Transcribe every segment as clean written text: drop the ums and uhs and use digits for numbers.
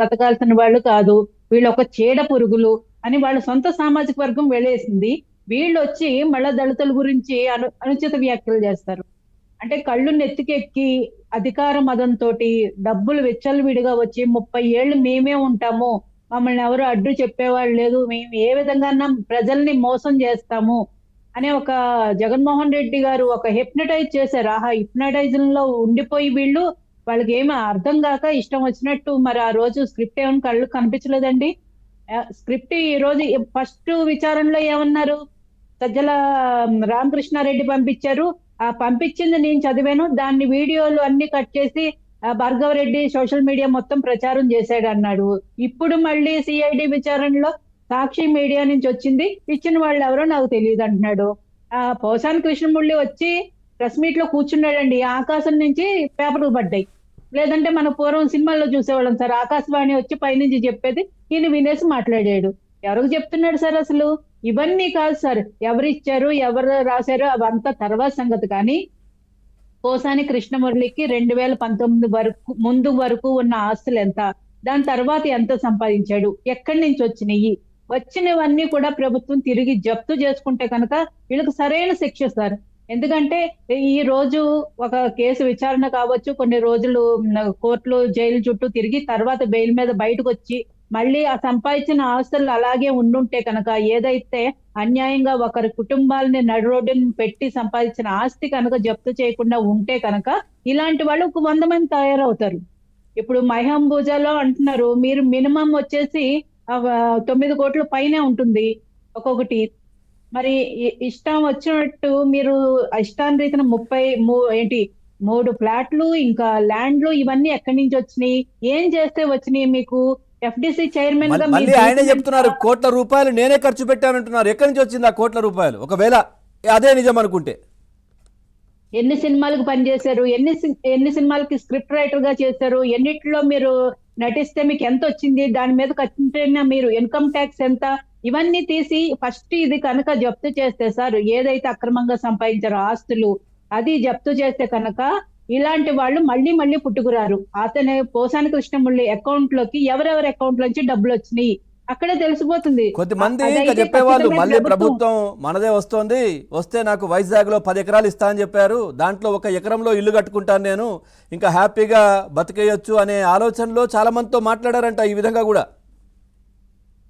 బ్రతకాల్సిన వాళ్ళు కాదు, వీళ్ళు ఒక చీడ పురుగులు అని వాళ్ళ సొంత సామాజిక వర్గం వెళ్ళేసింది. వీళ్ళు వచ్చి మళ్ళా దళితుల గురించి అనుచిత వ్యాఖ్యలు చేస్తారు. అంటే కళ్ళు నెత్తికెక్కి అధికార మదంతోటి డబ్బులు విచ్చలవిడిగా వచ్చి 30 ఏళ్ళు మేమే ఉంటాము, మమ్మల్ని ఎవరు అడ్డు చెప్పేవాళ్ళు లేదు, మేము ఏ విధంగా ప్రజల్ని మోసం చేస్తాము అనే ఒక జగన్మోహన్ రెడ్డి గారు ఒక హిప్నటైజ్ చేశారు. ఆహా హిప్నటైజింగ్ లో ఉండిపోయి వీళ్ళు వాళ్ళకి ఏమీ అర్థం కాక ఇష్టం వచ్చినట్టు మరి ఆ రోజు స్క్రిప్ట్ ఏమైనా కళ్ళు కనిపించలేదండి. స్క్రిప్ట్ ఈ రోజు ఫస్ట్ విచారణలో ఏమన్నారు, సజ్జల రామకృష్ణారెడ్డి పంపించారు, ఆ పంపించింది నేను చదివాను, దాన్ని వీడియోలు అన్ని కట్ చేసి భార్గవ రెడ్డి సోషల్ మీడియా మొత్తం ప్రచారం చేశాడు అన్నాడు. ఇప్పుడు మళ్ళీ సిఐడి విచారణలో సాక్షి మీడియా నుంచి వచ్చింది, ఇచ్చిన వాళ్ళు ఎవరో నాకు తెలియదు అంటున్నాడు. పోసాని కృష్ణమురళి వచ్చి ప్రెస్ మీట్ లో కూర్చున్నాడండి, ఆకాశం నుంచి పేపర్లు పడ్డాయి. లేదంటే మన పూర్వం సినిమాల్లో చూసేవాళ్ళం సార్, ఆకాశవాణి వచ్చి పైనుంచి చెప్పేది ఈయన వినేసి మాట్లాడాడు. ఎవరికి చెప్తున్నాడు సార్ అసలు? ఇవన్నీ కాదు సార్, ఎవరిచ్చారు ఎవరు రాశారు అవంతా తర్వాత సంగతి. కానీ పోసాని కృష్ణమురళికి 2019 వరకు ముందు వరకు ఉన్న ఆస్తులు ఎంత, దాని తర్వాత ఎంత సంపాదించాడు, ఎక్కడి నుంచి వచ్చినాయి, వచ్చినవన్నీ కూడా ప్రభుత్వం తిరిగి జప్తు చేసుకుంటే కనుక వీళ్ళకి సరైన శిక్ష సార్. ఎందుకంటే ఈ రోజు ఒక కేసు విచారణ కావచ్చు, కొన్ని రోజులు కోర్టులు జైలు చుట్టూ తిరిగి తర్వాత బెయిల్ మీద బయటకు వచ్చి మళ్ళీ ఆ సంపాదించిన ఆస్తులు అలాగే ఉండుంటే కనుక, ఏదైతే అన్యాయంగా ఒకరి కుటుంబాలని నడు రోడ్డుని పెట్టి సంపాదించిన ఆస్తి కనుక జప్తు చేయకుండా ఉంటే కనుక ఇలాంటి వాళ్ళు ఒక 100 మంది తయారవుతారు. ఇప్పుడు మహం భూజాలో అంటున్నారు మీరు మినిమం వచ్చేసి 9 కోట్ల పైనే ఉంటుంది ఒక్కొక్కటి. మరి ఇష్టం వచ్చినట్టు మీరు ఇష్టానురీతిన 3 ఫ్లాట్లు ఇంకా ల్యాండ్లు ఇవన్నీ ఎక్కడి నుంచి వచ్చినాయి, ఏం చేస్తే వచ్చినాయి మీకు? ఎఫ్డిసి చైర్మన్ గా మళ్ళీ ఆయనే చెప్తున్నారు కోట్ల రూపాయలు నేనే ఖర్చు పెట్టానంటున్నారు. ఎక్కడి నుంచి వచ్చింది ఆ కోట్ల రూపాయలు? ఒకవేళ అదే నిజం అనుకుంటే ఎన్ని సినిమాలకు పనిచేశారు, ఎన్ని సినిమాలకి స్క్రిప్ట్ రైటర్ గా చేశారు, ఎన్నిట్లో మీరు నటిస్తే మీకు ఎంత వచ్చింది, దాని మీద ఖచ్చితంగా మీరు ఇన్కమ్ ట్యాక్స్ ఎంత, ఇవన్నీ తీసి ఫస్ట్ ఇది కనుక జప్తు చేస్తే సార్, ఏదైతే అక్రమంగా సంపాదించారో ఆస్తులు అది జప్తు చేస్తే కనుక ఇలాంటి వాళ్ళు మళ్ళీ మళ్ళీ పుట్టుకురారు. అతని పోసాని కృష్ణమురళి అకౌంట్ లోకి ఎవరెవరి అకౌంట్ లోంచి డబ్బులు వచ్చినాయి అక్కడే తెలిసిపోతుంది. కొద్దిమంది ఇంకా చెప్పేవాళ్ళు మళ్ళీ ప్రభుత్వం మనదే వస్తోంది, వస్తే నాకు వైజాగ్ లో 10 ఎకరాలు ఇస్తా అని చెప్పారు, దాంట్లో 1 ఎకరంలో ఇల్లు కట్టుకుంటాను నేను, ఇంకా హ్యాపీగా బతికేయొచ్చు అనే ఆలోచనలో చాలా మందితో మాట్లాడారంట. ఈ విధంగా కూడా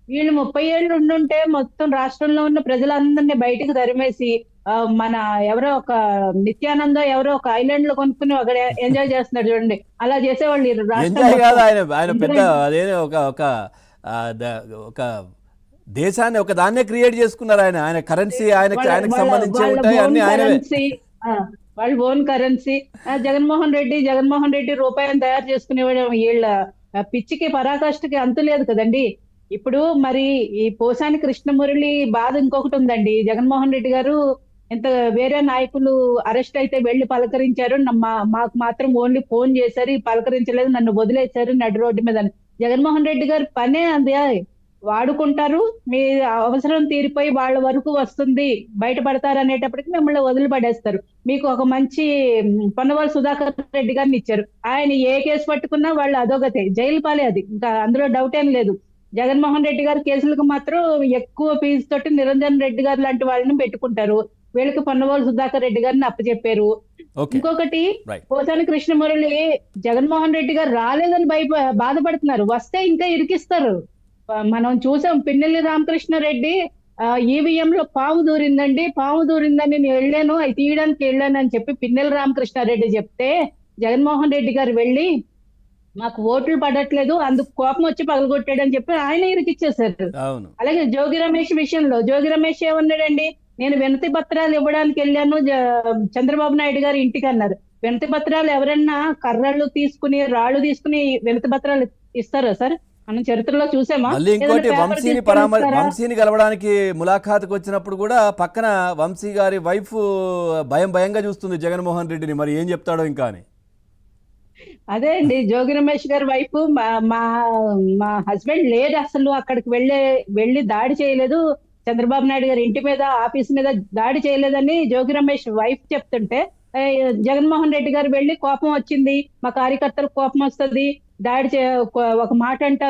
వీళ్ళు 30 ఏళ్ళు ఉండుంటే మొత్తం రాష్ట్రంలో ఉన్న ప్రజలందరినీ బయటకు తరిమేసి మన ఎవరో ఒక నిత్యానంద ఎవరో ఒక ఐలాండ్ లో కొనుక్కుని అక్కడ ఎంజాయ్ చేస్తున్నారు చూడండి, అలా చేసేవాళ్ళు. ఎంజాయ్ కాదు, ఆయన పెద్ద అదే ఒక దేశాన్ని ఒక దాన్నే క్రియేట్ చేసుకున్నారు. ఆయన కరెన్సీ ఆయనకి సంబంధించి ఉంటాయి అన్ని ఆయనవే, వాళ్ళ ఓన్ కరెన్సీ. జగన్మోహన్ రెడ్డి రూపాయలను తయారు చేసుకునేవాడు. వీళ్ళ పిచ్చికి పరాకాష్ఠకి అంతు లేదు కదండి. ఇప్పుడు మరి ఈ పోసాని కృష్ణమురళి బాధ ఇంకొకటి ఉందండి. జగన్మోహన్ రెడ్డి గారు ఎంత వేరే నాయకులు అరెస్ట్ అయితే వెళ్లి పలకరించారు, మాకు మాత్రం ఓన్లీ ఫోన్ చేశారు, పలకరించలేదు, నన్ను వదిలేశారు నడి రోడ్డు మీద. జగన్మోహన్ రెడ్డి గారు పనే అదే, వాడుకుంటారు, మీ అవసరం తీరిపోయి వాళ్ళ వరకు వస్తుంది బయటపడతారు అనేటప్పటికి మిమ్మల్ని వదిలిపడేస్తారు. మీకు ఒక మంచి పొన్నవాళ్ళ సుధాకర్ రెడ్డి గారిని ఇచ్చారు, ఆయన ఏ కేసు పట్టుకున్నా వాళ్ళు అదోగతే, జైలు పాలే, అది ఇంకా అందులో డౌట్ ఏం లేదు. జగన్మోహన్ రెడ్డి గారి కేసులకు మాత్రం ఎక్కువ ఫీజు తోటి నిరంజన్ రెడ్డి గారు లాంటి వాళ్ళని పెట్టుకుంటారు, వీళ్ళకి పొన్నవాళ్ళు సుధాకర్ రెడ్డి గారిని అప్పచెప్పారు. ఇంకొకటి పోసాని కృష్ణమురళి జగన్మోహన్ రెడ్డి గారు రాలేదని బాధపడుతున్నారు, వస్తే ఇంకా ఇరికిస్తారు. మనం చూసాం పిన్నెల్లి రామకృష్ణారెడ్డి ఈవీఎం లో పాము దూరిందని నేను వెళ్ళాను, అవి తీయడానికి వెళ్ళాను అని చెప్పి పిన్నెల్లి రామకృష్ణారెడ్డి చెప్తే జగన్మోహన్ రెడ్డి గారు వెళ్ళి మాకు ఓట్లు పడట్లేదు అందుకు కోపం వచ్చి పగలగొట్టాడు అని చెప్పి ఆయన ఇరికిచ్చేశారు. అలాగే జోగి రమేష్ విషయంలో జోగి రమేష్ ఏమన్నాడండి, నేను వినతి పత్రాలు ఇవ్వడానికి వెళ్ళాను చంద్రబాబు నాయుడు గారి ఇంటికి అన్నారు. వినతి పత్రాలు ఎవరన్నా కర్రలు తీసుకుని రాళ్లు తీసుకుని వినతి పత్రాలు ఇస్తారా సార్? మనం చరిత్రలో చూసామా? ఇంకోటి వంశీని కలవడానికి ములాఖాతుకు వచ్చినప్పుడు కూడా పక్కన వంశీ గారి వైఫ్ భయంగా చూస్తుంది జగన్మోహన్ రెడ్డిని, మరి ఏం చెప్తాడో ఇంకా అని. అదే అండి, జోగి రమేష్ గారి వైఫ్ మా హస్బెండ్ లేదు అసలు అక్కడికి వెళ్ళి దాడి చేయలేదు, చంద్రబాబు నాయుడు గారి ఇంటి మీద ఆఫీస్ మీద దాడి చేయలేదని జోగి రమేష్ వైఫ్ చెప్తుంటే జగన్మోహన్ రెడ్డి గారు వెళ్ళి కోపం వచ్చింది, మా కార్యకర్తలకు కోపం వస్తుంది, దాడి ఒక మాట అంటారు,